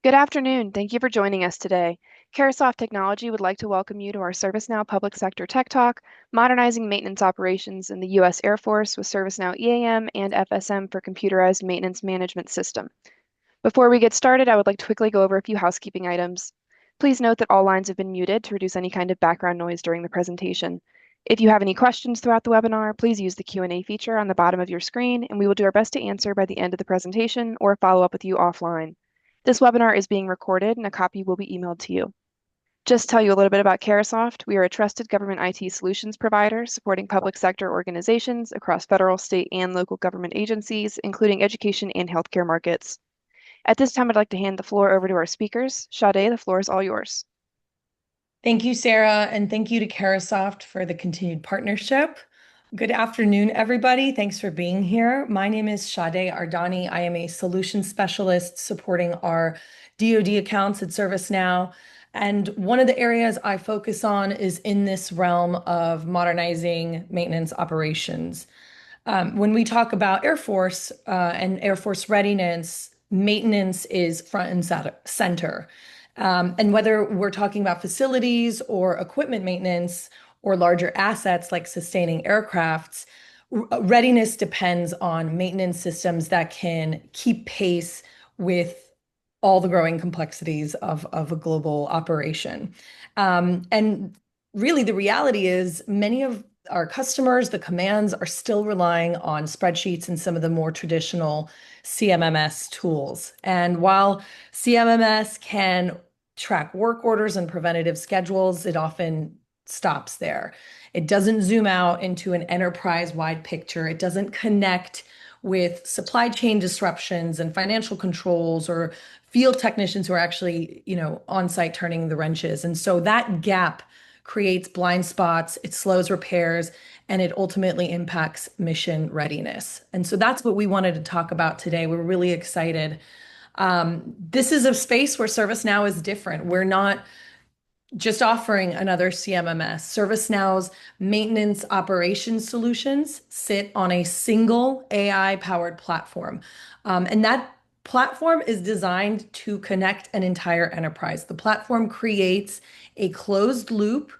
Good afternoon. Thank you for joining us today. Carasoft Technology would like to welcome you to our ServiceNow Public Sector Tech Talk, Modernizing Maintenance Operations in the U.S. Air Force with ServiceNow EAM and FSM for Computerized Maintenance Management System. Before we get started, I would like to quickly go over a few housekeeping items. Please note that all lines have been muted to reduce any kind of background noise during the presentation. If you have any questions throughout the webinar, please use the Q&A feature on the bottom of your screen, and we will do our best to answer by the end of the presentation or follow up with you offline. This webinar is being recorded and a copy will be emailed to you. Just to tell you a little bit about Carasoft, we are a trusted government IT solutions provider supporting public sector organizations across federal, state, and local government agencies, including education and healthcare markets. At this time, I'd like to hand the floor over to our speakers. Sade, the floor is all yours. Thank you, Sarah, and thank you to Carasoft for the continued partnership. Good afternoon, everybody. Thanks for being here. My name is Sade Ardani. I am a solution specialist supporting our DoD accounts at ServiceNow. And one of the areas I focus on is in this realm of modernizing maintenance operations. When we talk about Air Force and Air Force readiness, maintenance is front and center. And whether we're talking about facilities or equipment maintenance or larger assets like sustaining aircrafts, readiness depends on maintenance systems that can keep pace with all the growing complexities of a global operation. And really, the reality is many of our customers, the commands are still relying on spreadsheets and some of the more traditional CMMS tools. And while CMMS can track work orders and preventative schedules, it often stops there. It doesn't zoom out into an enterprise-wide picture. It doesn't connect with supply chain disruptions and financial controls or field technicians who are actually, on site turning the wrenches. And so that gap creates blind spots, it slows repairs, and it ultimately impacts mission readiness. And so that's what we wanted to talk about today. We're really excited. This is a space where ServiceNow is different. We're not just offering another CMMS. ServiceNow's maintenance operations solutions sit on a single AI-powered platform. And that platform is designed to connect an entire enterprise. The platform creates a closed loop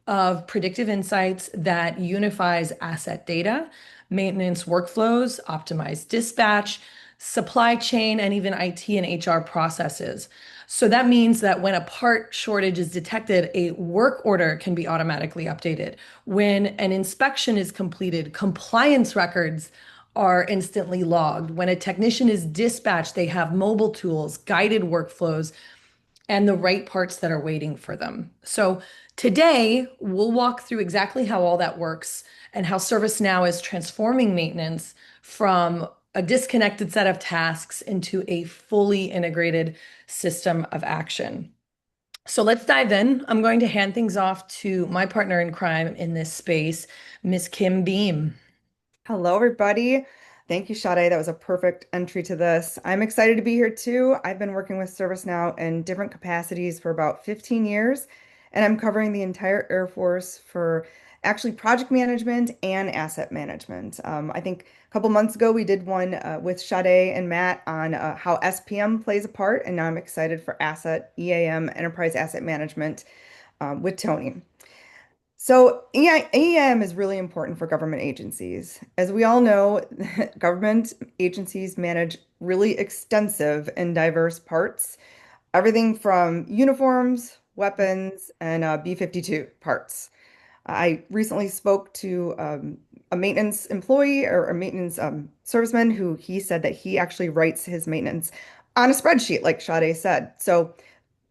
of predictive insights that unifies asset data, maintenance workflows, optimized dispatch, supply chain, and even IT and HR processes. So that means that when a part shortage is detected, a work order can be automatically updated. When an inspection is completed, compliance records are instantly logged. When a technician is dispatched, they have mobile tools, guided workflows, and the right parts that are waiting for them. So today, we'll walk through exactly how all that works and how ServiceNow is transforming maintenance from a disconnected set of tasks into a fully integrated system of action. So let's dive in. I'm going to hand things off to my partner in crime in this space, Miss Kim Beam. Hello, everybody. Thank you, Sade. That was a perfect entry to this. I'm excited to be here too. I've been working with ServiceNow in different capacities for about 15 years, and I'm covering the entire Air Force for actually project management and asset management. I think a couple months ago we did one with Sade and Matt on how SPM plays a part, and now I'm excited for asset EAM, Enterprise Asset Management, with Tony. So EAM is really important for government agencies. As we all know, government agencies manage really extensive and diverse parts, everything from uniforms, weapons, and B-52 parts. I recently spoke to a maintenance employee or a maintenance serviceman who he said that he actually writes his maintenance on a spreadsheet, like Sade said. So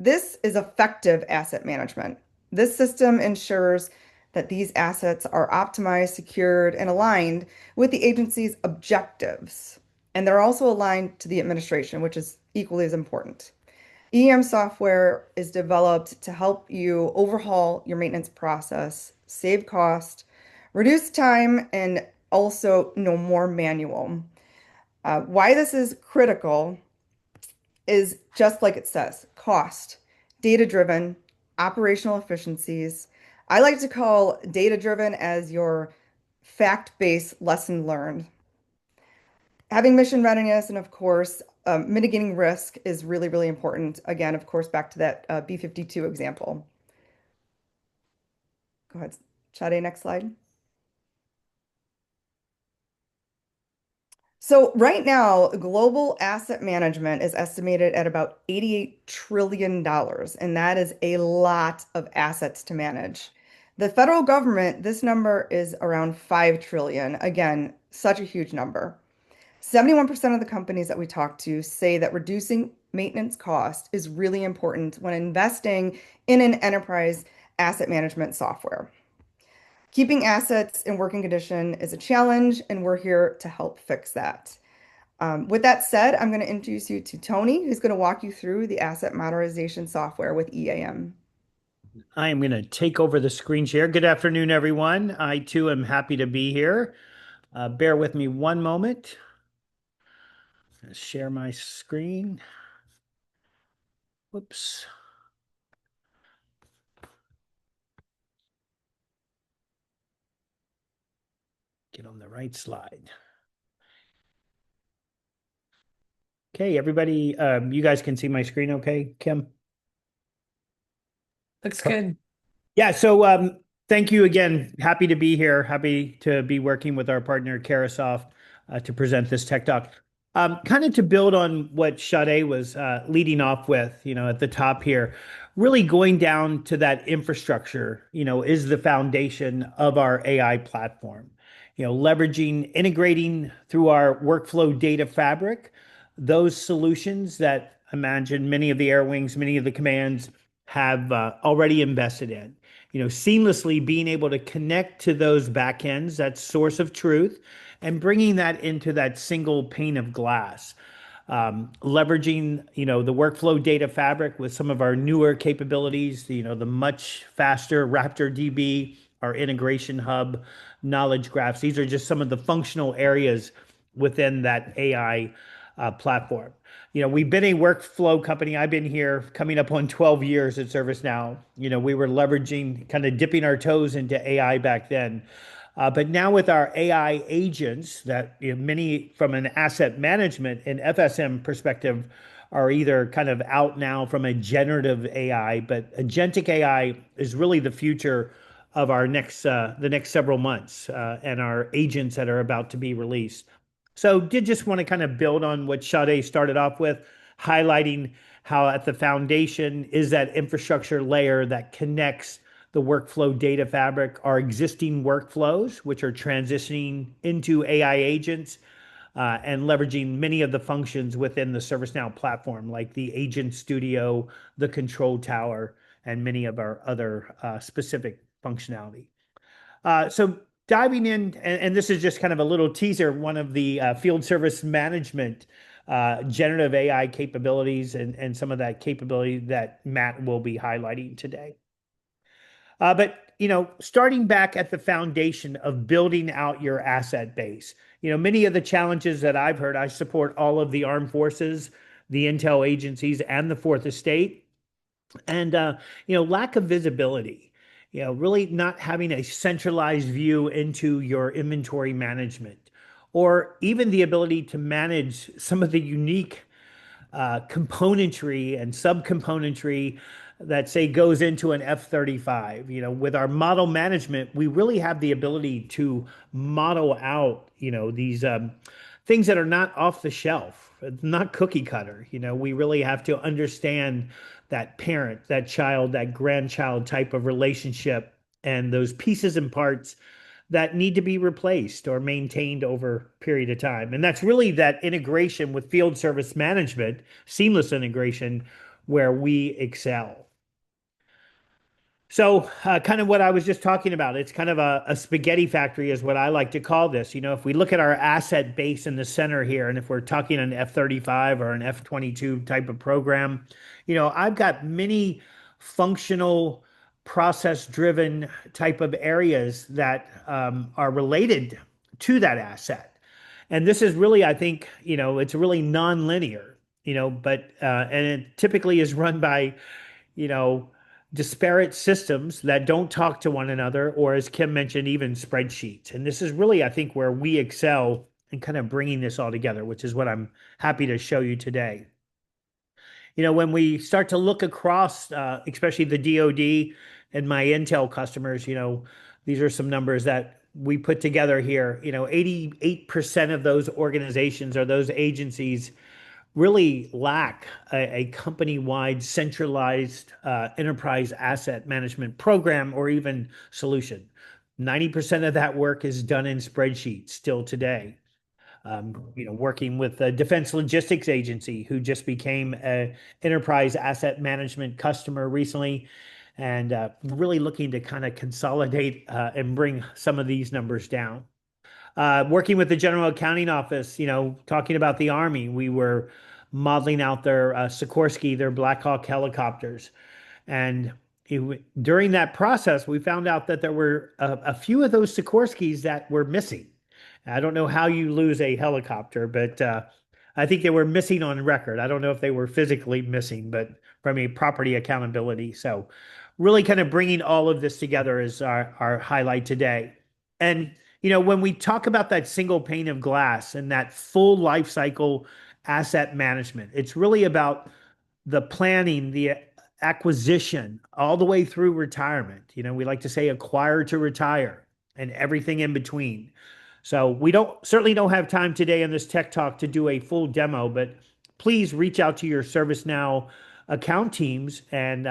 this is effective asset management. This system ensures that these assets are optimized, secured, and aligned with the agency's objectives. And they're also aligned to the administration, which is equally as important. EM software is developed to help you overhaul your maintenance process, save cost, reduce time, and also no more manual. Why this is critical is just like it says, cost, data-driven, operational efficiencies. I like to call data-driven as your fact-based lesson learned. Having mission readiness and, of course, mitigating risk is really, really important. Again, of course, back to that B-52 example. Go ahead, Sade, next slide. So right now, global asset management is estimated at about $88 trillion, and that is a lot of assets to manage. The federal government, this number is around 5 trillion. Again, such a huge number. 71% of the companies that we talk to say that reducing maintenance cost is really important when investing in an enterprise asset management software. Keeping assets in working condition is a challenge, and we're here to help fix that. With that said, I'm going to introduce you to Tony, who's going to walk you through the asset modernization software with EAM. I am going to take over the screen share. Good afternoon, everyone. I too am happy to be here. Bear with me one moment. Share my screen. Whoops. Get on the right slide. Okay, everybody, you guys can see my screen okay, Kim? Looks good. Yeah, so thank you again. Happy to be here. Happy to be working with our partner, Carahsoft, to present this tech talk. Kind of to build on what Sade was leading off with, at the top here, really going down to that infrastructure, is the foundation of our AI platform. Leveraging, integrating through our workflow data fabric, those solutions that imagine many of the air wings, many of the commands have already invested in. Seamlessly being able to connect to those backends, that source of truth, and bringing that into that single pane of glass. Leveraging, the workflow data fabric with some of our newer capabilities, the much faster RaptorDB, our integration hub, knowledge graphs. These are just some of the functional areas within that AI platform. We've been a workflow company. I've been here coming up on 12 years at ServiceNow. We were leveraging, kind of dipping our toes into AI back then. But now with our AI agents that many from an asset management and FSM perspective are either kind of out now from a generative AI, but agentic AI is really the future of our the next several months and our agents that are about to be released. So did just want to kind of build on what Sade started off with, highlighting how at the foundation is that infrastructure layer that connects the workflow data fabric, our existing workflows, which are transitioning into AI agents, and leveraging many of the functions within the ServiceNow platform, like the Agent Studio, the Control Tower, and many of our other specific functionality. So diving in, and this is just kind of a little teaser, one of the field service management generative AI capabilities and some of that capability that Matt will be highlighting today. But starting back at the foundation of building out your asset base, many of the challenges that I've heard, I support all of the armed forces, the intel agencies, and the Fourth Estate, and lack of visibility. Really not having a centralized view into your inventory management, or even the ability to manage some of the unique componentry and subcomponentry that say goes into an F-35. With our model management, we really have the ability to model out, these things that are not off the shelf, not cookie cutter. We really have to understand that parent, that child, that grandchild type of relationship, and those pieces and parts that need to be replaced or maintained over a period of time. And that's really that integration with field service management, seamless integration, where we excel. So kind of what I was just talking about, it's kind of a spaghetti factory is what I like to call this. If we look at our asset base in the center here, and if we're talking an F-35 or an F-22 type of program, I've got many functional process-driven type of areas that are related to that asset. And this is really, I think, it's really non-linear, but and it typically is run by, disparate systems that don't talk to one another, or as Kim mentioned, even spreadsheets. And this is really, I think, where we excel and kind of bringing this all together, which is what I'm happy to show you today. When we start to look across, especially the DoD and my Intel customers, these are some numbers that we put together here. 88% of those organizations or those agencies really lack a company-wide centralized enterprise asset management program or even solution. 90% of that work is done in spreadsheets still today. Working with the Defense Logistics Agency, who just became an enterprise asset management customer recently, and really looking to kind of consolidate and bring some of these numbers down. Working with the General Accounting Office, talking about the Army, we were modeling out their Sikorsky, their Black Hawk helicopters. And during that process, we found out that there were a few of those Sikorskys that were missing. I don't know how you lose a helicopter, but I think they were missing on record. I don't know if they were physically missing, but from a property accountability. So really kind of bringing all of this together is our highlight today. And, when we talk about that single pane of glass and that full life cycle asset management, it's really about the planning, the acquisition, all the way through retirement. We like to say acquire to retire and everything in between. So we certainly don't have time today in this tech talk to do a full demo, but please reach out to your ServiceNow account teams, and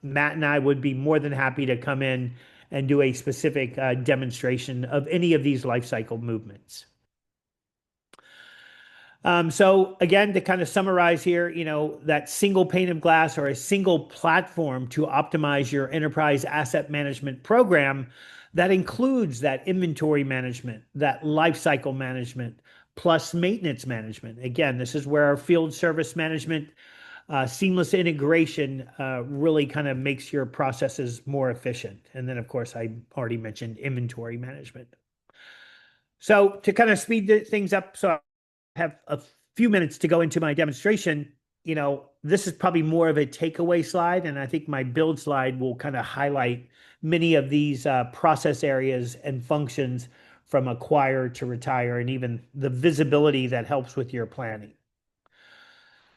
Matt and I would be more than happy to come in and do a specific demonstration of any of these lifecycle movements. So again, to kind of summarize here, that single pane of glass or a single platform to optimize your enterprise asset management program that includes that inventory management, that lifecycle management, plus maintenance management. Again, this is where our field service management, seamless integration really kind of makes your processes more efficient. And then, of course, I already mentioned inventory management. So to kind of speed things up, so I have a few minutes to go into my demonstration. This is probably more of a takeaway slide, and I think my build slide will kind of highlight many of these process areas and functions from acquire to retire, and even the visibility that helps with your planning.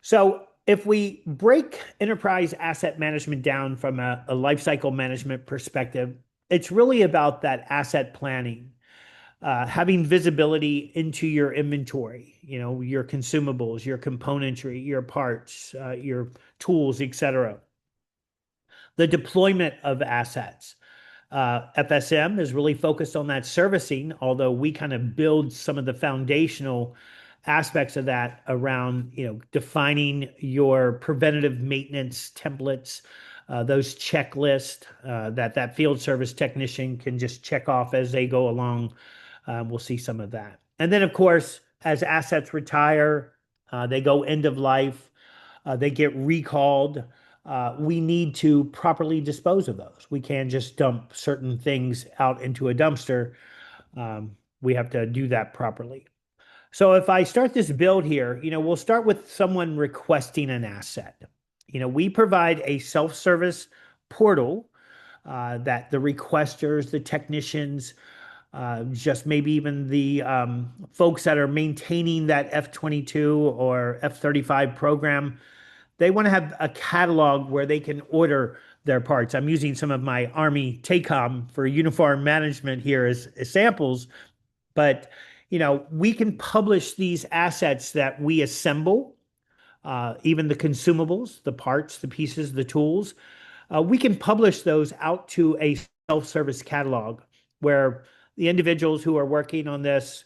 So if we break enterprise asset management down from a lifecycle management perspective, it's really about that asset planning, having visibility into your inventory, your consumables, your componentry, your parts, your tools, etc. The deployment of assets. FSM is really focused on that servicing, although we kind of build some of the foundational aspects of that around, defining your preventative maintenance templates, those checklists that field service technician can just check off as they go along. We'll see some of that. And then, of course, as assets retire, they go end of life, they get recalled. We need to properly dispose of those. We can't just dump certain things out into a dumpster. We have to do that properly. So if I start this build here, we'll start with someone requesting an asset. We provide a self-service portal that the requesters, the technicians, just maybe even the folks that are maintaining that F-22 or F-35 program, they want to have a catalog where they can order their parts. I'm using some of my Army TACOM for uniform management here as samples, but we can publish these assets that we assemble, even the consumables, the parts, the pieces, the tools. We can publish those out to a self-service catalog where the individuals who are working on this,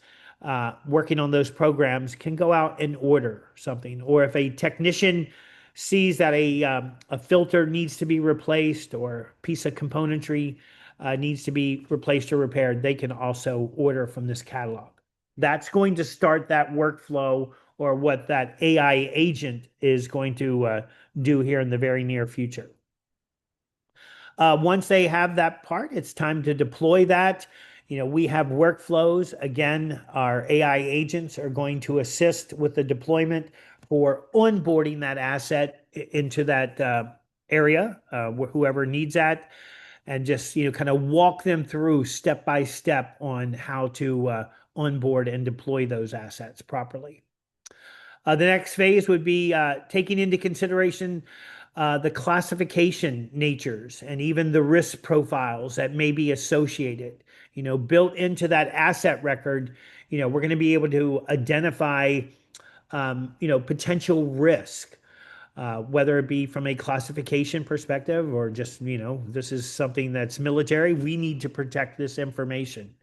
working on those programs, can go out and order something. Or if a technician sees that a filter needs to be replaced or a piece of componentry needs to be replaced or repaired, they can also order from this catalog. That's going to start that workflow, or what that AI agent is going to do here in the very near future. Once they have that part, it's time to deploy that. We have workflows. Again, our AI agents are going to assist with the deployment for onboarding that asset into that area, whoever needs that, and just kind of walk them through step by step on how to onboard and deploy those assets properly. The next phase would be taking into consideration the classification natures and even the risk profiles that may be associated. Built into that asset record, we're going to be able to identify, potential risk, whether it be from a classification perspective or just, this is something that's military. We need to protect this information.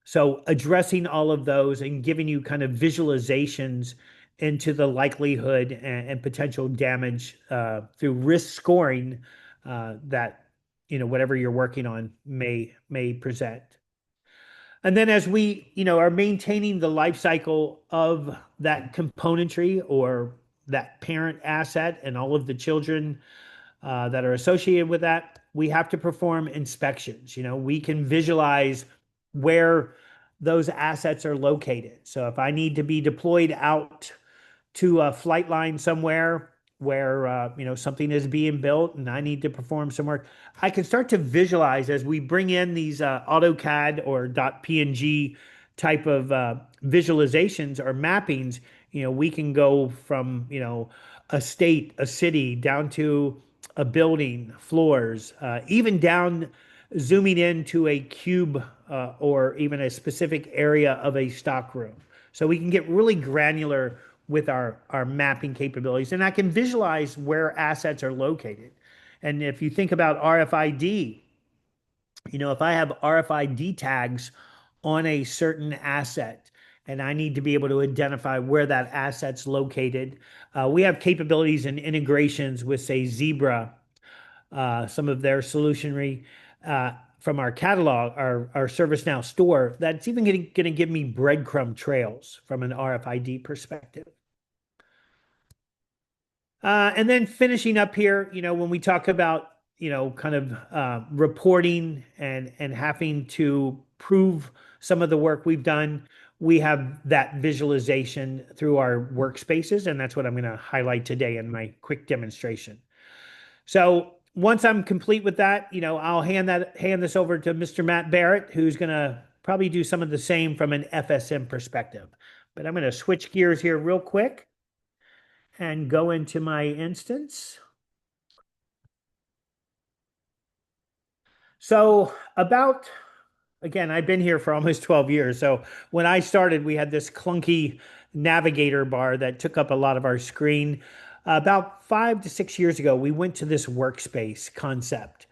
So addressing all of those and giving you kind of visualizations into the likelihood and potential damage through risk scoring that whatever you're working on may present. And then as we are maintaining the life cycle of that componentry or that parent asset and all of the children that are associated with that, we have to perform inspections. We can visualize where those assets are located. So if I need to be deployed out to a flight line somewhere where something is being built and I need to perform some work, I can start to visualize as we bring in these AutoCAD or .png type of visualizations or mappings. We can go from a state, a city, down to a building, floors, even down zooming into a cube or even a specific area of a stock room. So we can get really granular with our mapping capabilities. And I can visualize where assets are located. And if you think about RFID, if I have RFID tags on a certain asset and I need to be able to identify where that asset's located, we have capabilities and integrations with, say, Zebra, some of their solutionry from our catalog, our ServiceNow store, that's even going to give me breadcrumb trails from an RFID perspective. And then finishing up here, when we talk about, kind of reporting and having to prove some of the work we've done, we have that visualization through our workspaces, and that's what I'm going to highlight today in my quick demonstration. So once I'm complete with that, I'll hand this over to Mr. Matt Barrett, who's going to probably do some of the same from an FSM perspective. But I'm going to switch gears here real quick and go into my instance. So again, I've been here for almost 12 years. So when I started, we had this clunky navigator bar that took up a lot of our screen. About 5 to 6 years ago, we went to this workspace concept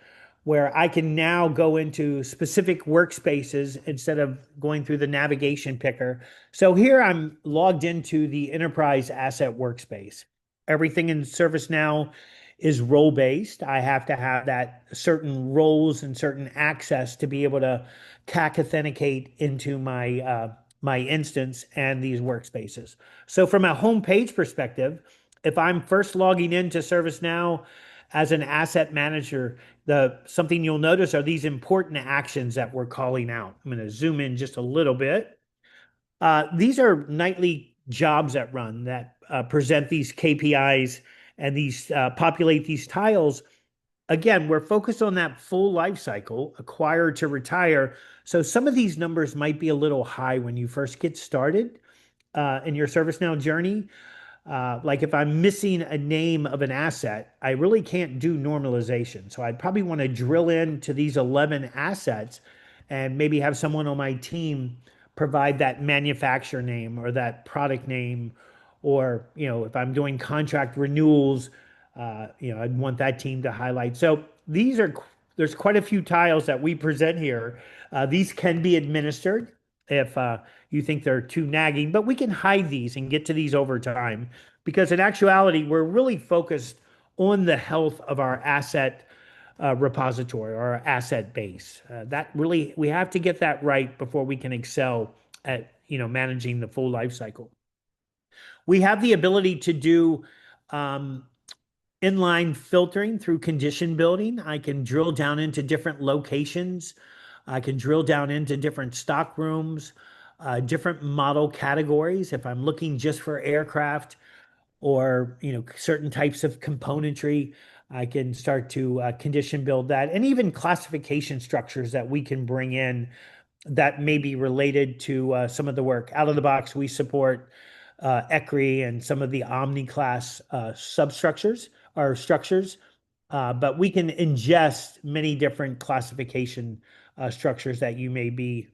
where I can now go into specific workspaces instead of going through the navigation picker. So here I'm logged into the enterprise asset workspace. Everything in ServiceNow is role-based. I have to have that certain roles and certain access to be able to CAC authenticate into my my instance and these workspaces. So from a homepage perspective, if I'm first logging into ServiceNow as an asset manager, something you'll notice are these important actions that we're calling out. I'm going to zoom in just a little bit. These are nightly jobs that run that present these KPIs and these populate these tiles. Again, we're focused on that full life cycle, acquire to retire. So some of these numbers might be a little high when you first get started in your ServiceNow journey. Like if I'm missing a name of an asset, I really can't do normalization. So I'd probably want to drill into these 11 assets and maybe have someone on my team provide that manufacturer name or that product name, or, if I'm doing contract renewals, I'd want that team to highlight. So there's quite a few tiles that we present here. These can be administered if you think they're too nagging, but we can hide these and get to these over time, because in actuality, we're really focused on the health of our asset repository or our asset base. That really, we have to get that right before we can excel at managing the full life cycle. We have the ability to do inline filtering through condition building. I can drill down into different locations. I can drill down into different stock rooms, different model categories. If I'm looking just for aircraft or certain types of componentry, I can start to condition build that, and even classification structures that we can bring in that may be related to some of the work. Out of the box, we support ECRI and some of the Omni class substructures or structures, but we can ingest many different classification structures that you may be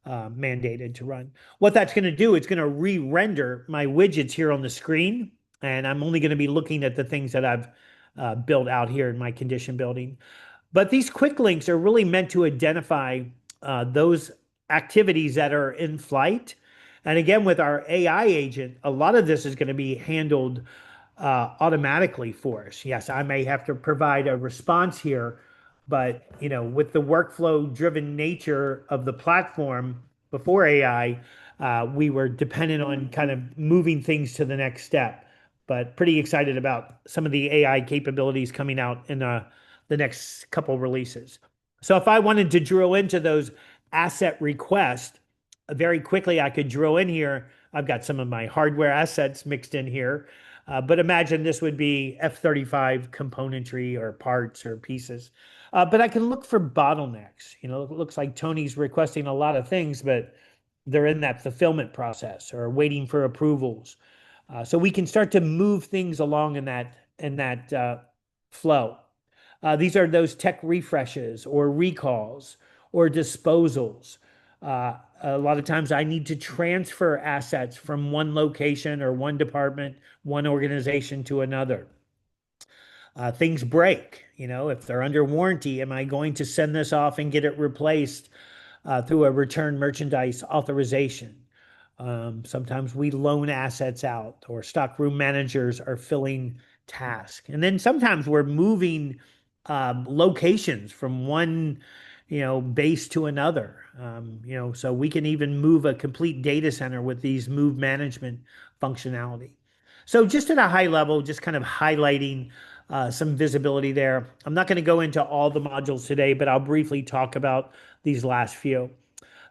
mandated to run. What that's going to do, it's going to re-render my widgets here on the screen, and I'm only going to be looking at the things that I've built out here in my condition building. But these quick links are really meant to identify those activities that are in flight. And again, with our AI agent, a lot of this is going to be handled automatically for us. Yes, I may have to provide a response here, but with the workflow-driven nature of the platform before AI, we were dependent on kind of moving things to the next step. But pretty excited about some of the AI capabilities coming out in the next couple releases. So if I wanted to drill into those asset requests, very quickly I could drill in here. I've got some of my hardware assets mixed in here. But imagine this would be F-35 componentry or parts or pieces. But I can look for bottlenecks. It looks like Tony's requesting a lot of things, but they're in that fulfillment process or waiting for approvals. So we can start to move things along in that flow. These are those tech refreshes or recalls or disposals. A lot of times I need to transfer assets from one location or one department, one organization to another. Things break, if they're under warranty, am I going to send this off and get it replaced through a return merchandise authorization? Sometimes we loan assets out or stockroom managers are filling tasks. And then sometimes we're moving locations from one base to another. So we can even move a complete data center with these move management functionality. So just at a high level, just kind of highlighting some visibility there. I'm not going to go into all the modules today, but I'll briefly talk about these last few.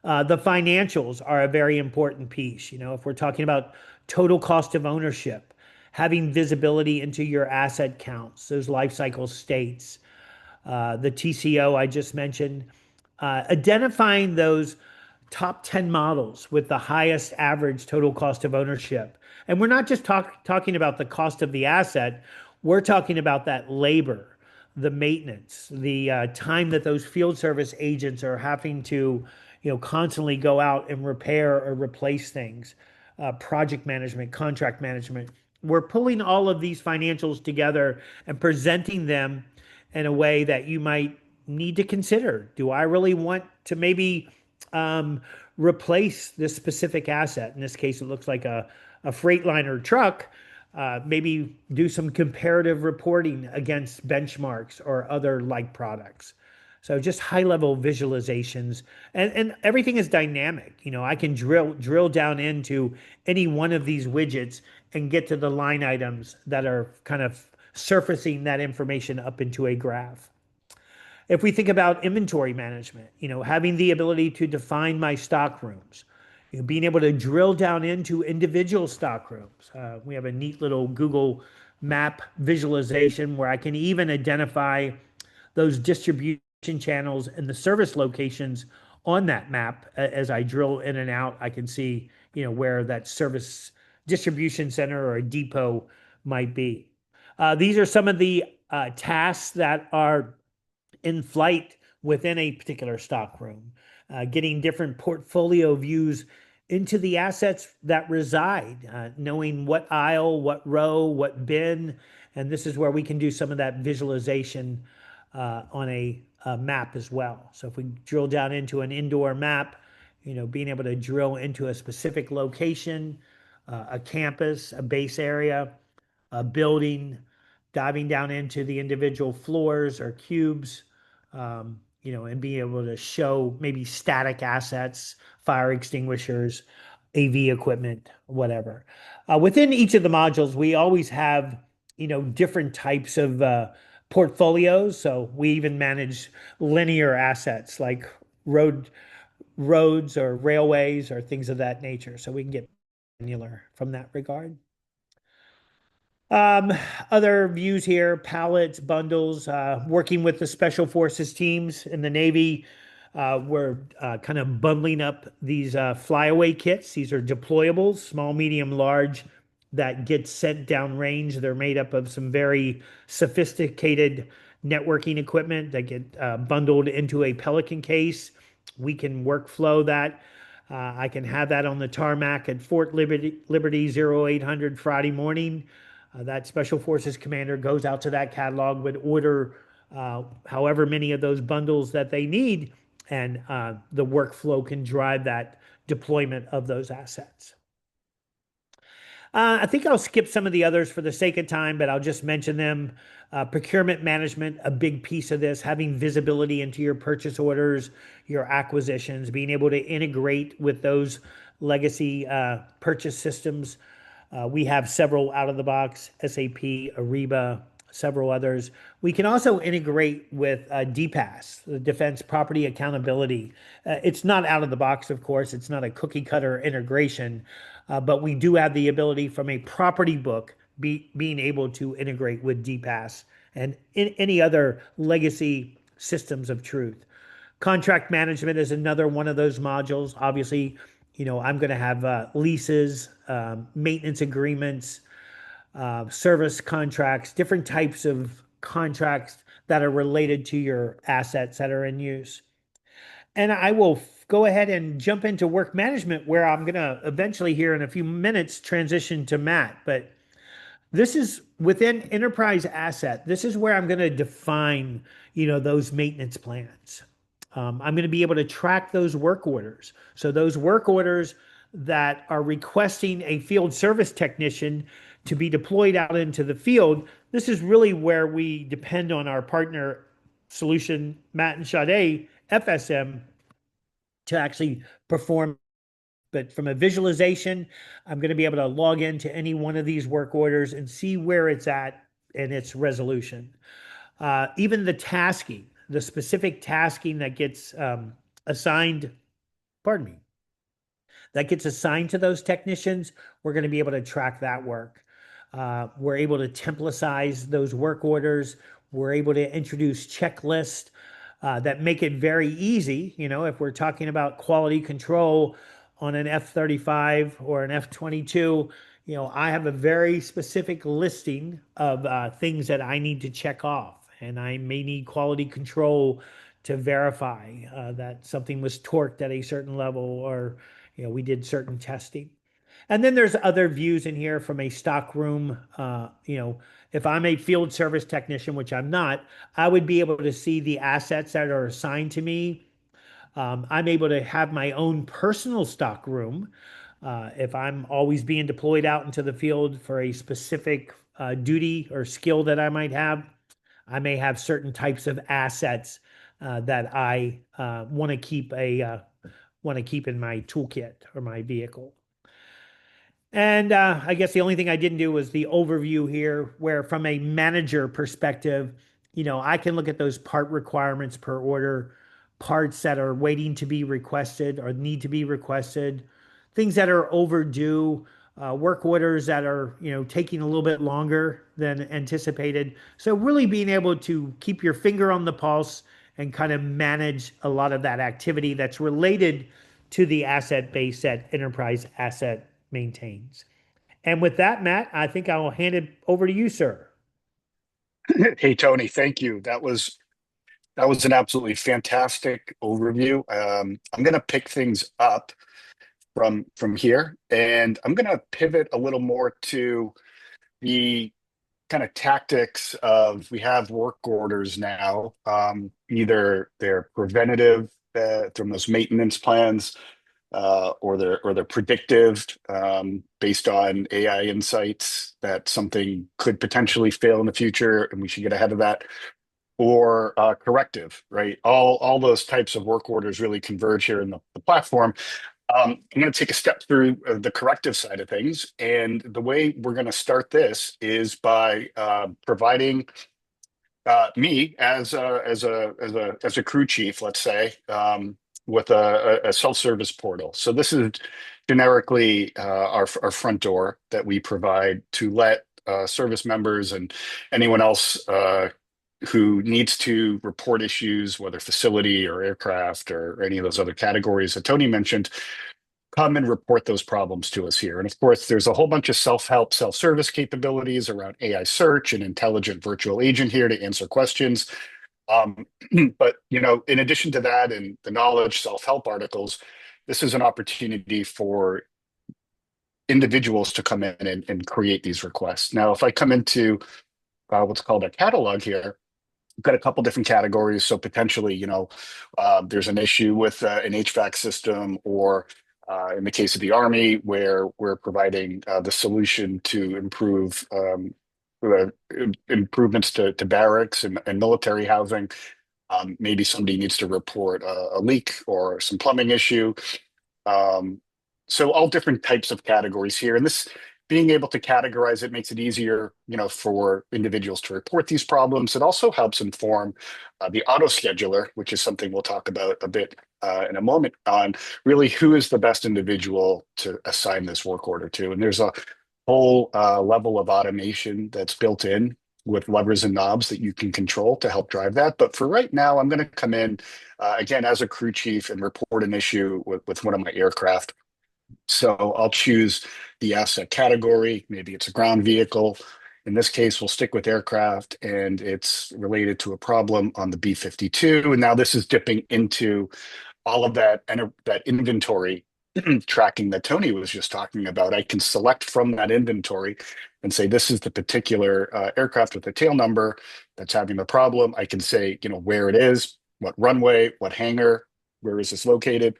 The financials are a very important piece. If we're talking about total cost of ownership, having visibility into your asset counts, those lifecycle states, the TCO I just mentioned, identifying those top 10 models with the highest average total cost of ownership. And we're not just talking about the cost of the asset, we're talking about that labor, the maintenance, the time that those field service agents are having to constantly go out and repair or replace things, project management, contract management. We're pulling all of these financials together and presenting them in a way that you might need to consider. Do I really want to maybe replace this specific asset? In this case, it looks like a Freightliner truck. Maybe do some comparative reporting against benchmarks or other like products. So just high-level visualizations, and everything is dynamic. I can drill down into any one of these widgets and get to the line items that are kind of surfacing that information up into a graph. If we think about inventory management, having the ability to define my stock rooms, being able to drill down into individual stock rooms. We have a neat little Google map visualization where I can even identify those distribution channels and the service locations on that map. As I drill in and out, I can see, where that service distribution center or a depot might be. These are some of the tasks that are in flight within a particular stock room, getting different portfolio views into the assets that reside, knowing what aisle, what row, what bin, and this is where we can do some of that visualization on a map as well. So if we drill down into an indoor map, being able to drill into a specific location, a campus, a base area, a building, diving down into the individual floors or cubes, and being able to show maybe static assets, fire extinguishers, AV equipment, whatever. Within each of the modules, we always have, different types of portfolios. So we even manage linear assets like roads or railways or things of that nature. So we can get granular from that regard. Other views here, pallets, bundles, working with the special forces teams in the Navy. We're kind of bundling up these flyaway kits. These are deployables, small, medium, large, that get sent downrange. They're made up of some very sophisticated networking equipment that get bundled into a Pelican case. We can workflow that. I can have that on the tarmac at Fort Liberty 0800 Friday morning. That Special Forces commander goes out to that catalog, would order however many of those bundles that they need, and the workflow can drive that deployment of those assets. I think I'll skip some of the others for the sake of time, but I'll just mention them. Procurement management, a big piece of this, having visibility into your purchase orders, your acquisitions, being able to integrate with those legacy purchase systems. We have several out of the box, SAP, Ariba, several others. We can also integrate with DPAS, the Defense Property Accountability. It's not out of the box, of course. It's not a cookie cutter integration, but we do have the ability from a property book being able to integrate with DPAS and any other legacy systems of truth. Contract management is another one of those modules. Obviously, I'm going to have leases, maintenance agreements, service contracts, different types of contracts that are related to your assets that are in use. And I will go ahead and jump into work management, where I'm going to eventually here in a few minutes transition to Matt. But this is within enterprise asset. This is where I'm going to define, those maintenance plans. I'm going to be able to track those work orders. So those work orders that are requesting a field service technician to be deployed out into the field, this is really where we depend on our partner solution, Matt and Sade, FSM, to actually perform. But from a visualization, I'm going to be able to log into any one of these work orders and see where it's at and its resolution. Even the tasking, the specific tasking that gets assigned, pardon me, that gets assigned to those technicians, we're going to be able to track that work. We're able to templatize those work orders. We're able to introduce checklists that make it very easy. If we're talking about quality control on an F-35 or an F-22, I have a very specific listing of things that I need to check off. And I may need quality control to verify that something was torqued at a certain level, or, we did certain testing. And then there's other views in here from a stock room. If I'm a field service technician, which I'm not, I would be able to see the assets that are assigned to me. I'm able to have my own personal stock room. If I'm always being deployed out into the field for a specific duty or skill that I might have, I may have certain types of assets that I want to keep in my toolkit or my vehicle. And I guess the only thing I didn't do was the overview here, where from a manager perspective, I can look at those part requirements per order, parts that are waiting to be requested or need to be requested, things that are overdue, work orders that are, taking a little bit longer than anticipated. So really being able to keep your finger on the pulse and kind of manage a lot of that activity that's related to the asset base that enterprise asset maintains. And with that, Matt, I think I'll hand it over to you, sir. Hey, Tony, thank you. That was an absolutely fantastic overview. I'm going to pick things up from here, and I'm going to pivot a little more to the kind of tactics of, we have work orders now. Either they're preventative from those maintenance plans, or they're predictive, based on AI insights that something could potentially fail in the future and we should get ahead of that, or corrective, right? All those types of work orders really converge here in the platform. I'm going to take a step through the corrective side of things, and the way we're going to start this is by providing me as a crew chief, let's say, with a self-service portal. So this is generically our front door that we provide to let service members and anyone else who needs to report issues, whether facility or aircraft or any of those other categories that Tony mentioned, come and report those problems to us here. And of course, there's a whole bunch of self-help, self-service capabilities around AI search and intelligent virtual agent here to answer questions. But, in addition to that and the knowledge self-help articles, this is an opportunity for individuals to come in and create these requests. Now, if I come into what's called a catalog here, we've got a couple different categories. So potentially, there's an issue with an HVAC system, or in the case of the Army, where we're providing the solution to improve improvements to barracks and military housing. Maybe somebody needs to report a leak or some plumbing issue. So all different types of categories here. And this being able to categorize it makes it easier, for individuals to report these problems. It also helps inform the auto scheduler, which is something we'll talk about a bit in a moment, on really who is the best individual to assign this work order to. And there's a whole level of automation that's built in with levers and knobs that you can control to help drive that. But for right now, I'm going to come in again as a crew chief and report an issue with one of my aircraft. So I'll choose the asset category. Maybe it's a ground vehicle. In this case, we'll stick with aircraft, and it's related to a problem on the B-52. And now this is dipping into all of that inventory tracking that Tony was just talking about. I can select from that inventory and say, this is the particular aircraft with the tail number that's having the problem. I can say, where it is, what runway, what hangar, where is this located.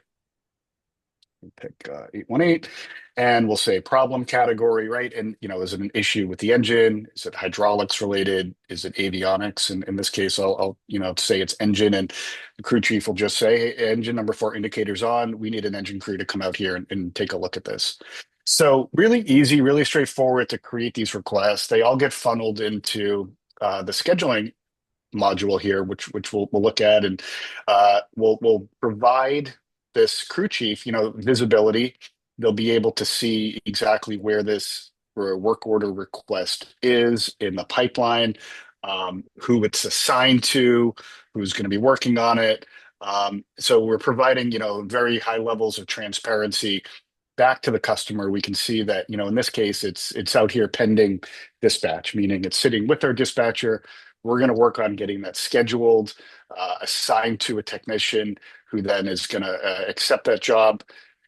Pick 818, and we'll say problem category, right? And, is it an issue with the engine? Is it hydraulics related? Is it avionics? And in this case, I'll say it's engine, and the crew chief will just say, hey, engine number 4 indicators on. We need an engine crew to come out here and take a look at this. So really easy, really straightforward to create these requests. They all get funneled into the scheduling module here, which we'll look at, and we'll provide this crew chief, visibility. They'll be able to see exactly where this work order request is in the pipeline, who it's assigned to, who's going to be working on it. So we're providing, very high levels of transparency back to the customer. We can see that, in this case, it's out here pending dispatch, meaning it's sitting with our dispatcher. We're going to work on getting that scheduled, assigned to a technician who then is going to accept that job,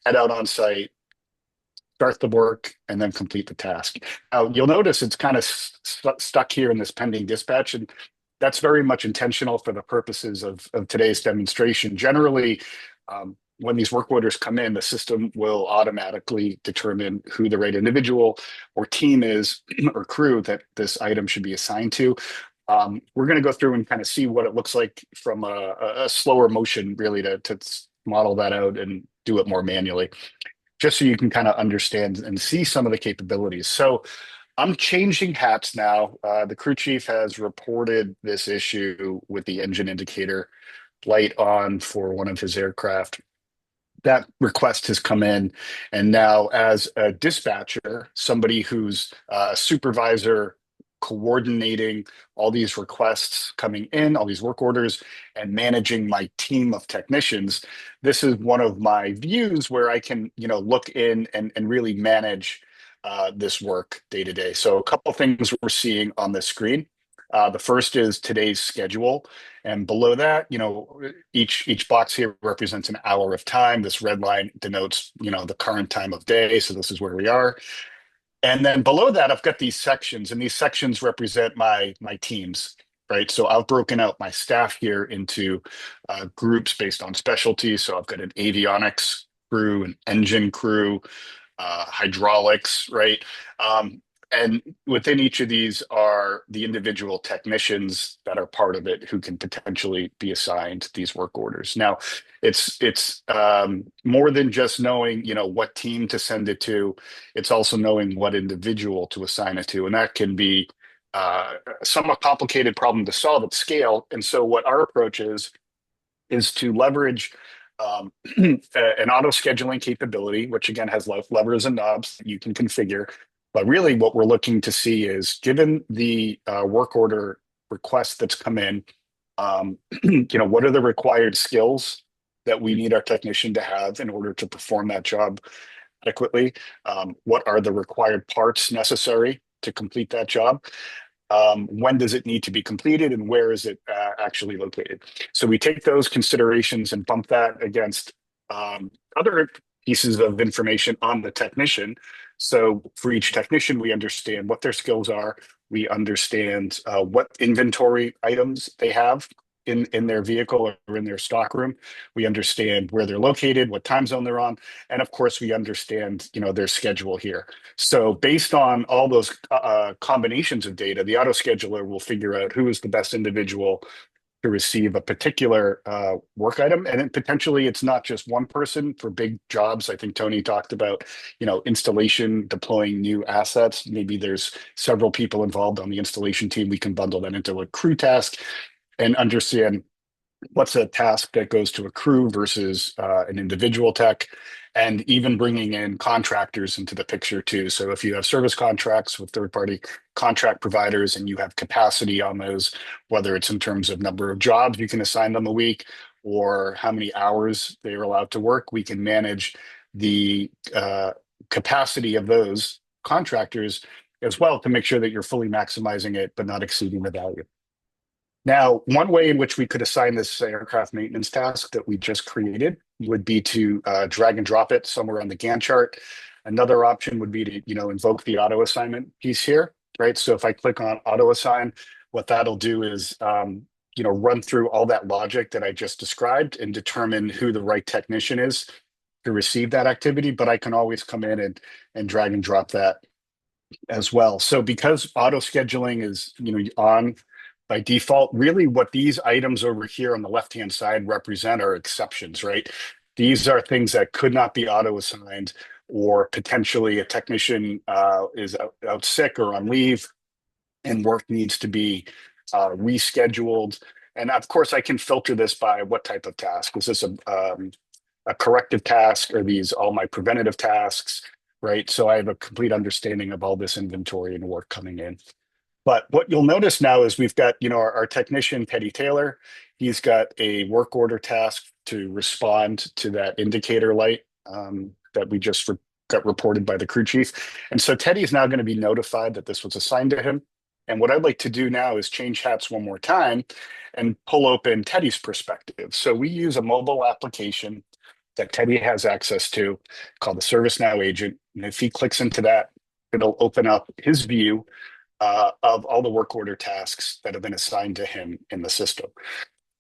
head out on site, start the work, and then complete the task. Now, you'll notice it's kind of stuck here in this pending dispatch, and that's very much intentional for the purposes of today's demonstration. Generally, when these work orders come in, the system will automatically determine who the right individual or team is or crew that this item should be assigned to. We're going to go through and kind of see what it looks like from a slower motion, really, to model that out and do it more manually, just so you can kind of understand and see some of the capabilities. So I'm changing hats now. The crew chief has reported this issue with the engine indicator light on for one of his aircraft. That request has come in, and now as a dispatcher, somebody who's a supervisor coordinating all these requests coming in, all these work orders, and managing my team of technicians, this is one of my views where I can, look in and really manage this work day to day. So a couple of things we're seeing on the screen. The first is today's schedule, and below that, each box here represents an hour of time. This red line denotes, the current time of day. So this is where we are. And then below that, I've got these sections, and these sections represent my teams, right? So I've broken out my staff here into groups based on specialty. So I've got an avionics crew, an engine crew, hydraulics, right? And within each of these are the individual technicians that are part of it who can potentially be assigned these work orders. Now, it's more than just knowing, what team to send it to. It's also knowing what individual to assign it to, and that can be a somewhat complicated problem to solve at scale. And so, what our approach is to leverage an auto scheduling capability, which again has levers and knobs that you can configure. But really what we're looking to see is, given the work order request that's come in. What are the required skills that we need our technician to have in order to perform that job adequately? What are the required parts necessary to complete that job? When does it need to be completed, and where is it actually located? So we take those considerations and bump that against other pieces of information on the technician. So for each technician, we understand what their skills are. We understand what inventory items they have in their vehicle or in their stock room. We understand where they're located, what time zone they're on, and of course, we understand their schedule here. So based on all those combinations of data, the auto scheduler will figure out who is the best individual to receive a particular work item. And then potentially it's not just one person for big jobs. I think Tony talked about, installation, deploying new assets. Maybe there's several people involved on the installation team. We can bundle that into a crew task and understand what's a task that goes to a crew versus an individual tech, and even bringing in contractors into the picture too. So if you have service contracts with third-party contract providers and you have capacity on those, whether it's in terms of number of jobs you can assign them a week or how many hours they are allowed to work, we can manage the capacity of those contractors as well to make sure that you're fully maximizing it but not exceeding the value. Now, one way in which we could assign this aircraft maintenance task that we just created would be to drag and drop it somewhere on the Gantt chart. Another option would be to, invoke the auto assignment piece here, right? So if I click on auto assign, what that'll do is, run through all that logic that I just described and determine who the right technician is to receive that activity. But I can always come in and drag and drop that as well. So because auto scheduling is, on by default, really what these items over here on the left-hand side represent are exceptions, right? These are things that could not be auto-assigned, or potentially a technician is out sick or on leave and work needs to be rescheduled. And of course, I can filter this by what type of task. Is this a corrective task? Are these all my preventative tasks, right? So I have a complete understanding of all this inventory and work coming in. But what you'll notice now is we've got, our technician, Teddy Taylor. He's got a work order task to respond to that indicator light that we just got reported by the crew chief. And so Teddy is now going to be notified that this was assigned to him. And what I'd like to do now is change hats one more time and pull open Teddy's perspective. So we use a mobile application that Teddy has access to called the ServiceNow agent. And if he clicks into that, it'll open up his view of all the work order tasks that have been assigned to him in the system.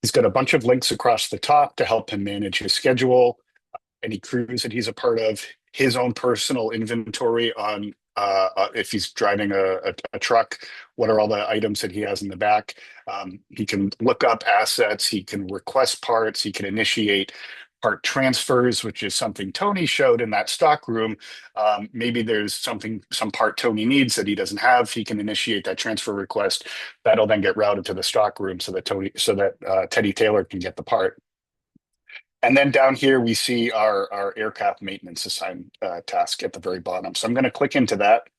He's got a bunch of links across the top to help him manage his schedule, any crews that he's a part of, his own personal inventory on if he's driving a truck, what are all the items that he has in the back. He can look up assets, he can request parts, he can initiate part transfers, which is something Tony showed in that stock room. Maybe there's some part Tony needs that he doesn't have. He can initiate that transfer request. That'll then get routed to the stock room so that Teddy Taylor can get the part. And then down here we see our aircraft maintenance assigned task at the very bottom. So I'm going to click into that.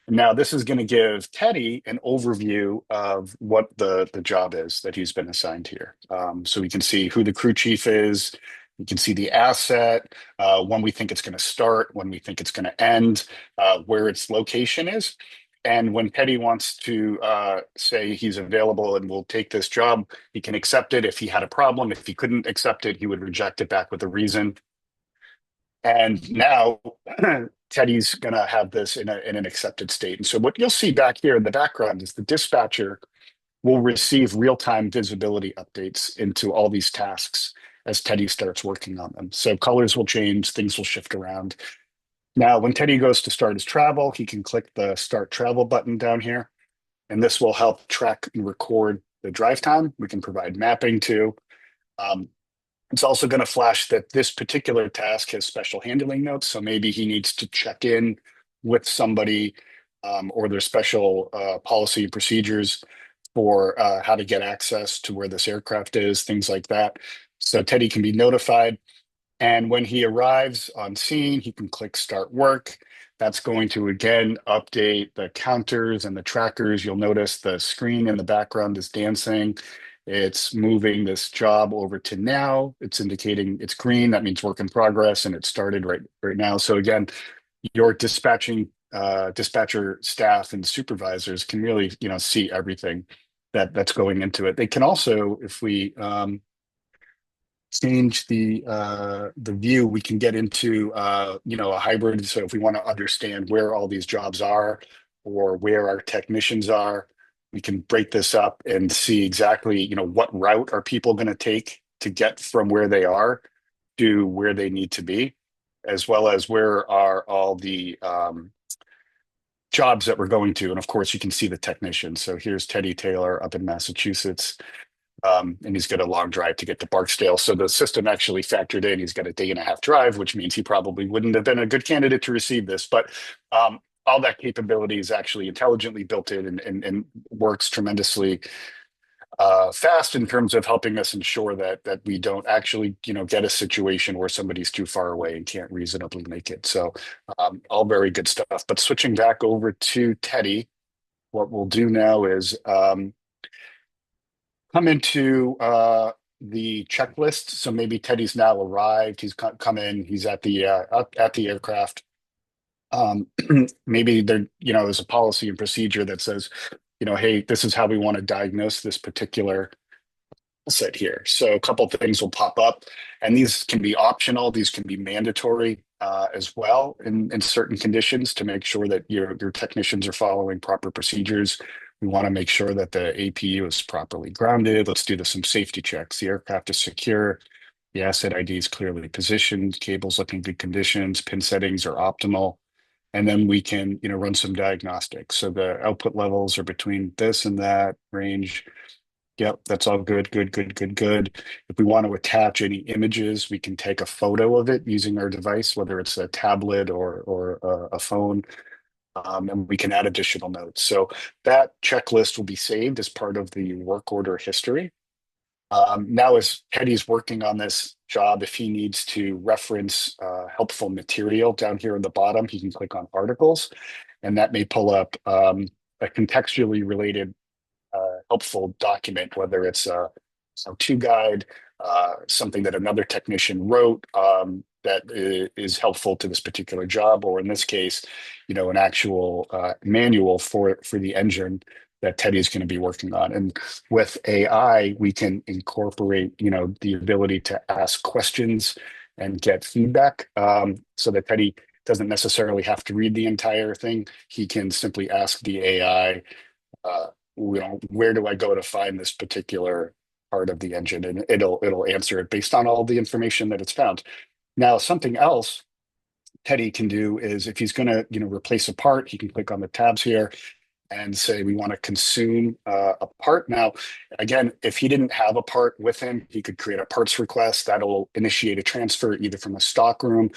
Now this is going to give Teddy an overview of what the job is that he's been assigned here. So we can see who the crew chief is. We can see the asset, when we think it's going to start, when we think it's going to end, where its location is. And when Teddy wants to say he's available and will take this job, he can accept it. If he had a problem, if he couldn't accept it, he would reject it back with a reason. And now Teddy's going to have this in an accepted state. And so what you'll see back here in the background is the dispatcher will receive real-time visibility updates into all these tasks as Teddy starts working on them. So colors will change, things will shift around. Now, when Teddy goes to start his travel, he can click the Start Travel button down here, and this will help track and record the drive time. We can provide mapping too. It's also going to flash that this particular task has special handling notes, so maybe he needs to check in with somebody or there's special policy procedures for how to get access to where this aircraft is, things like that. So Teddy can be notified. And when he arrives on scene, he can click Start Work. That's going to again update the counters and the trackers. You'll notice the screen in the background is dancing. It's moving this job over to now. It's indicating it's green. That means work in progress, and it started right now. So again, your dispatcher staff and supervisors can really, see everything that's going into it. They can also, if we change the view, we can get into a hybrid. So if we want to understand where all these jobs are or where our technicians are, we can break this up and see exactly what route are people going to take to get from where they are to where they need to be, as well as where are all the jobs that we're going to. And of course, you can see the technicians. So here's Teddy Taylor up in Massachusetts. And he's got a long drive to get to Barksdale. So the system actually factored in he's got a day and a half drive, which means he probably wouldn't have been a good candidate to receive this. But all that capability is actually intelligently built in and works tremendously fast in terms of helping us ensure that we don't actually get a situation where somebody's too far away and can't reasonably make it. So all very good stuff. But switching back over to Teddy, what we'll do now is come into the checklist. So maybe Teddy's now arrived. He's come in. He's at the aircraft. Maybe there's a policy and procedure that says, hey, this is how we want to diagnose this particular asset here. So a couple of things will pop up, and these can be optional. These can be mandatory as well in certain conditions to make sure that your technicians are following proper procedures. We want to make sure that the APU is properly grounded. Let's do some safety checks. The aircraft is secure. The asset ID is clearly positioned. Cables look in good conditions. Pin settings are optimal. And then we can, run some diagnostics. So the output levels are between this and that range. Yep, that's all good, good, good, good, good. If we want to attach any images, we can take a photo of it using our device, whether it's a tablet or a phone. And we can add additional notes. So that checklist will be saved as part of the work order history. Now, as Teddy's working on this job, if he needs to reference helpful material down here in the bottom, he can click on articles, and that may pull up a contextually related helpful document, whether it's a how-to guide, something that another technician wrote that is helpful to this particular job, or in this case, an actual manual for the engine that Teddy's going to be working on. And with AI, we can incorporate, the ability to ask questions and get feedback, so that Teddy doesn't necessarily have to read the entire thing. He can simply ask the AI, where do I go to find this particular part of the engine, and it'll answer it based on all the information that it's found. Now, something else Teddy can do is if he's going to replace a part, he can click on the tabs here and say we want to consume a part. Now, again, if he didn't have a part with him, he could create a parts request that'll initiate a transfer either from a stock room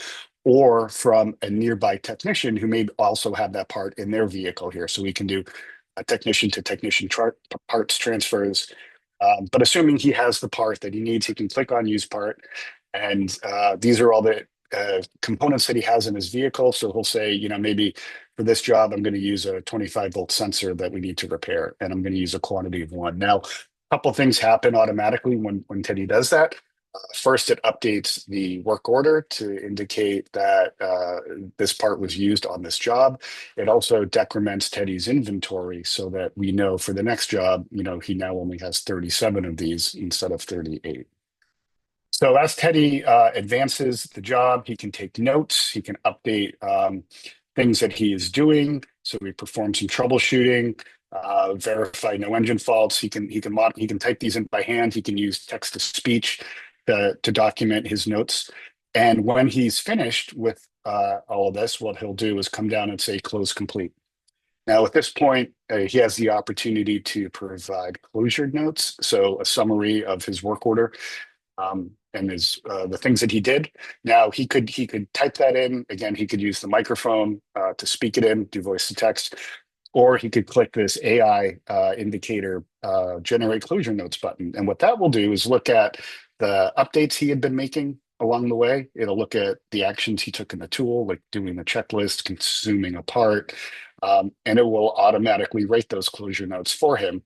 or from a nearby technician who may also have that part in their vehicle here. So we can do a technician to technician parts transfers. But assuming he has the part that he needs, he can click on use part. And these are all the components that he has in his vehicle. So he'll say, maybe for this job, I'm going to use a 25-volt sensor that we need to repair, and I'm going to use a quantity of one. Now, a couple of things happen automatically when Teddy does that. First, it updates the work order to indicate that this part was used on this job. It also decrements Teddy's inventory so that we know for the next job, he now only has 37 of these instead of 38. So as Teddy advances the job, he can take notes. He can update things that he is doing. So we perform some troubleshooting, verify no engine faults. He can type these in by hand. He can use text to speech to document his notes. And when he's finished with all of this, what he'll do is come down and say close complete. Now, at this point, he has the opportunity to provide closure notes, so a summary of his work order and the things that he did. Now, he could type that in. Again, he could use the microphone to speak it in, do voice to text, or he could click this AI indicator generate closure notes button. And what that will do is look at the updates he had been making along the way. It'll look at the actions he took in the tool, like doing the checklist, consuming a part, and it will automatically write those closure notes for him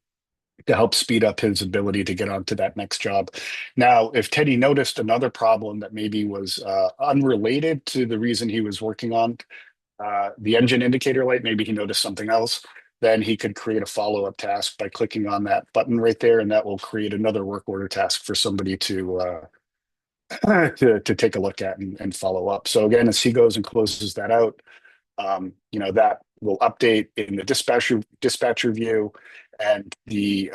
to help speed up his ability to get onto that next job. Now, if Teddy noticed another problem that maybe was unrelated to the reason he was working on the engine indicator light, maybe he noticed something else, then he could create a follow-up task by clicking on that button right there, and that will create another work order task for somebody to to take a look at and follow up. So again, as he goes and closes that out, that will update in the dispatcher view, and the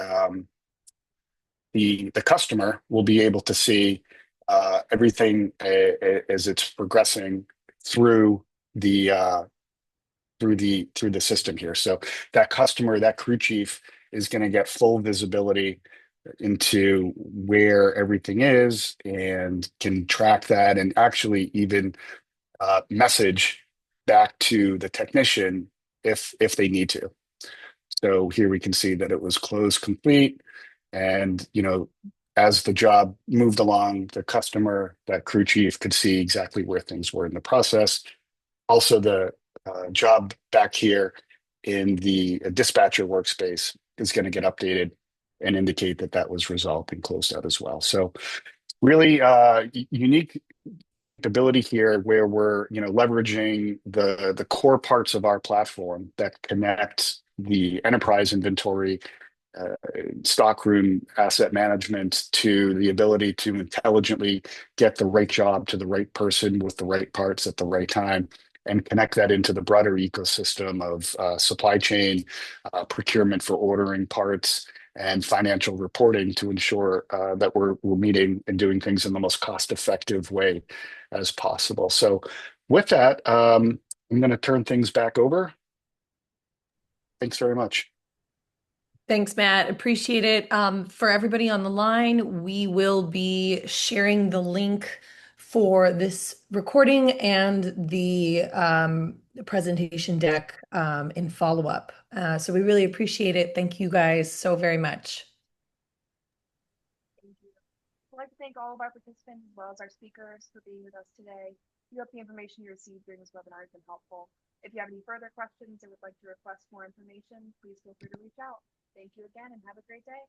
customer will be able to see everything as it's progressing through the through the system here. So that customer, that crew chief, is going to get full visibility into where everything is and can track that and actually even message back to the technician if they need to. So here we can see that it was closed complete, and as the job moved along, the customer, that crew chief, could see exactly where things were in the process. Also, the job back here in the dispatcher workspace is going to get updated and indicate that that was resolved and closed out as well. So really unique ability here where we're leveraging the core parts of our platform that connect the enterprise inventory, stockroom asset management, to the ability to intelligently get the right job to the right person with the right parts at the right time, and connect that into the broader ecosystem of supply chain, procurement for ordering parts, and financial reporting to ensure that we're meeting and doing things in the most cost-effective way as possible. So with that, I'm going to turn things back over. Thanks very much. Thanks, Matt. Appreciate it. For everybody on the line, we will be sharing the link for this recording and the presentation deck in follow-up. So we really appreciate it. Thank you guys so very much. Thank you. I'd like to thank all of our participants as well as our speakers for being with us today. We hope the information you received during this webinar has been helpful. If you have any further questions or would like to request more information, please feel free to reach out. Thank you again and have a great day.